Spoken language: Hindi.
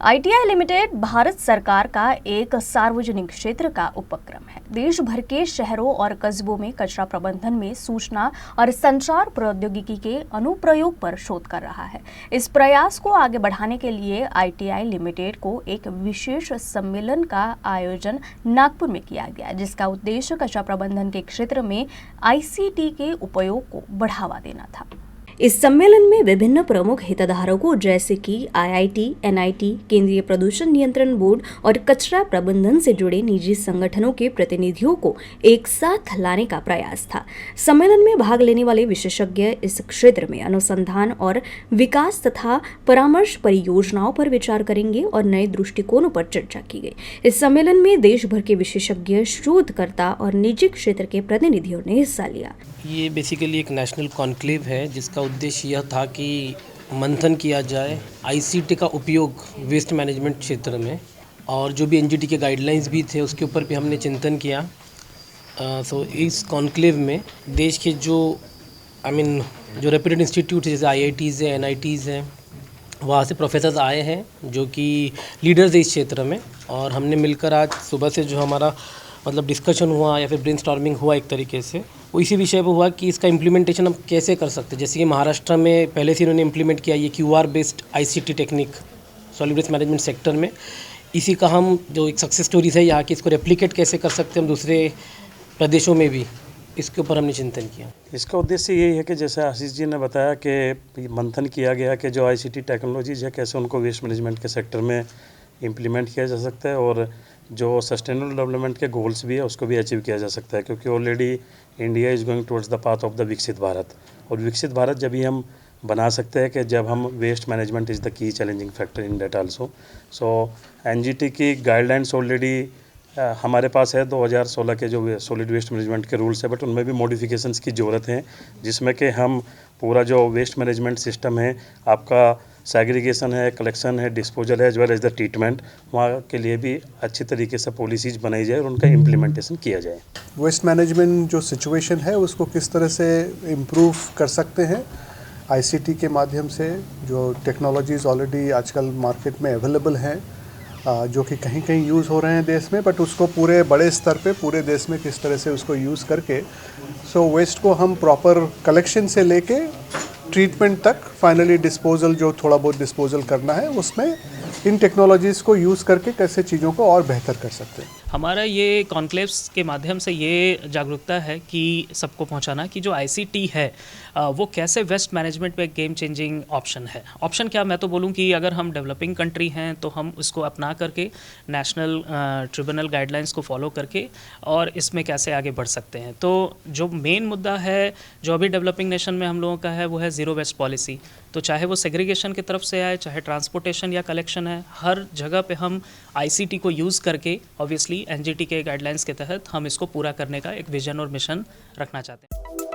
आईटीआई लिमिटेड भारत सरकार का एक सार्वजनिक क्षेत्र का उपक्रम है। देश भर के शहरों और कस्बों में कचरा प्रबंधन में सूचना और संचार प्रौद्योगिकी के अनुप्रयोग पर शोध कर रहा है। इस प्रयास को आगे बढ़ाने के लिए आईटीआई लिमिटेड को एक विशेष सम्मेलन का आयोजन नागपुर में किया गया, जिसका उद्देश्य कचरा प्रबंधन के क्षेत्र में आईसीटी के उपयोग को बढ़ावा देना था। इस सम्मेलन में विभिन्न प्रमुख हितधारकों जैसे कि आईआईटी, एनआईटी, केंद्रीय प्रदूषण नियंत्रण बोर्ड और कचरा प्रबंधन से जुड़े निजी संगठनों के प्रतिनिधियों को एक साथ लाने का प्रयास था। सम्मेलन में भाग लेने वाले विशेषज्ञ इस क्षेत्र में अनुसंधान और विकास तथा परामर्श परियोजनाओं पर विचार करेंगे और नए दृष्टिकोणों पर चर्चा की गई। इस सम्मेलन में देश भर के विशेषज्ञ, शोधकर्ता और निजी क्षेत्र के प्रतिनिधियों ने हिस्सा लिया। ये बेसिकली एक नेशनल कॉन्क्लेव है जिसका उद्देश्य यह था कि मंथन किया जाए आईसीटी का उपयोग वेस्ट मैनेजमेंट क्षेत्र में, और जो भी एनजीटी के गाइडलाइंस भी थे उसके ऊपर भी हमने चिंतन किया। सो इस कॉन्क्लेव में देश के जो जो रेप्यूटेड इंस्टीट्यूट जैसे आईआईटीज़ हैं, एनआईटीज़ हैं, वहाँ से प्रोफेसर्स आए हैं जो कि लीडर्स है इस क्षेत्र में, और हमने मिलकर आज सुबह से जो हमारा डिस्कशन हुआ या फिर ब्रेनस्टॉर्मिंग हुआ एक तरीके से, वो इसी विषय पर हुआ कि इसका इम्प्लीमेंटेशन हम कैसे कर सकते हैं। जैसे कि महाराष्ट्र में पहले से इन्होंने इम्प्लीमेंट किया ये QR based ICT technique solid waste management sector में। इसी का हम जो एक सक्सेस स्टोरीज है यहाँ की, इसको रेप्लिकेट कैसे कर सकते हैं हम दूसरे प्रदेशों में भी, इसके ऊपर हमने चिंतन किया। इसका उद्देश्य यही है कि जैसे आशीष जी ने बताया कि मंथन किया गया कि जो आईसीटी टेक्नोलॉजीज है कैसे उनको वेस्ट मैनेजमेंट के सेक्टर में इम्प्लीमेंट किया जा सकता है, और जो सस्टेनेबल डेवलपमेंट के गोल्स भी है उसको भी अचीव किया जा सकता है, क्योंकि already India is going towards the path of the विकसित भारत। और विकसित भारत जब ही हम बना सकते हैं कि जब हम waste management is the key challenging factor in that also. So NGT की गाइडलाइंस ऑलरेडी हमारे पास है 2016 के जो सॉलिड वेस्ट मैनेजमेंट के रूल्स है, बट उनमें भी मॉडिफिकेशंस की ज़रूरत है, जिसमें कि हम पूरा जो वेस्ट मैनेजमेंट सिस्टम है, आपका सेग्रीगेशन है, कलेक्शन है, डिस्पोजल है, as well as the treatment, वहाँ के लिए भी अच्छी तरीके से पॉलिसीज़ बनाई जाए और उनका इम्प्लीमेंटेशन किया जाए। वेस्ट मैनेजमेंट जो सिचुएशन है उसको किस तरह से इम्प्रूव कर सकते हैं आईसीटी के माध्यम से, जो टेक्नोलॉजीज़ ऑलरेडी आजकल मार्केट में अवेलेबल हैं, जो कि कहीं कहीं यूज़ हो रहे हैं देश में, बट उसको पूरे बड़े स्तर पे पूरे देश में किस तरह से उसको यूज़ करके वेस्ट को हम प्रॉपर कलेक्शन से लेके ट्रीटमेंट तक फाइनली डिस्पोजल, जो थोड़ा बहुत डिस्पोजल करना है, उसमें इन टेक्नोलॉजीज़ को यूज़ करके कैसे चीज़ों को और बेहतर कर सकते हैं। हमारा ये कॉन्क्लेव्स के माध्यम से ये जागरूकता है कि सबको पहुंचाना कि जो आईसीटी है वो कैसे वेस्ट मैनेजमेंट में एक गेम चेंजिंग ऑप्शन है। ऑप्शन क्या, मैं तो बोलूं कि अगर हम डेवलपिंग कंट्री हैं तो हम उसको अपना करके नेशनल ट्रिब्यूनल गाइडलाइंस को फॉलो करके और इसमें कैसे आगे बढ़ सकते हैं। तो जो मेन मुद्दा है जो अभी डेवलपिंग नेशन में हम लोगों का है वो है ज़ीरो वेस्ट पॉलिसी। तो चाहे वो सेग्रीगेशन की तरफ से आए, चाहे ट्रांसपोर्टेशन या कलेक्शन है, हर जगह पे हम आईसीटी को यूज़ करके ऑब्वियसली एनजीटी के गाइडलाइंस के तहत हम इसको पूरा करने का एक विजन और मिशन रखना चाहते हैं।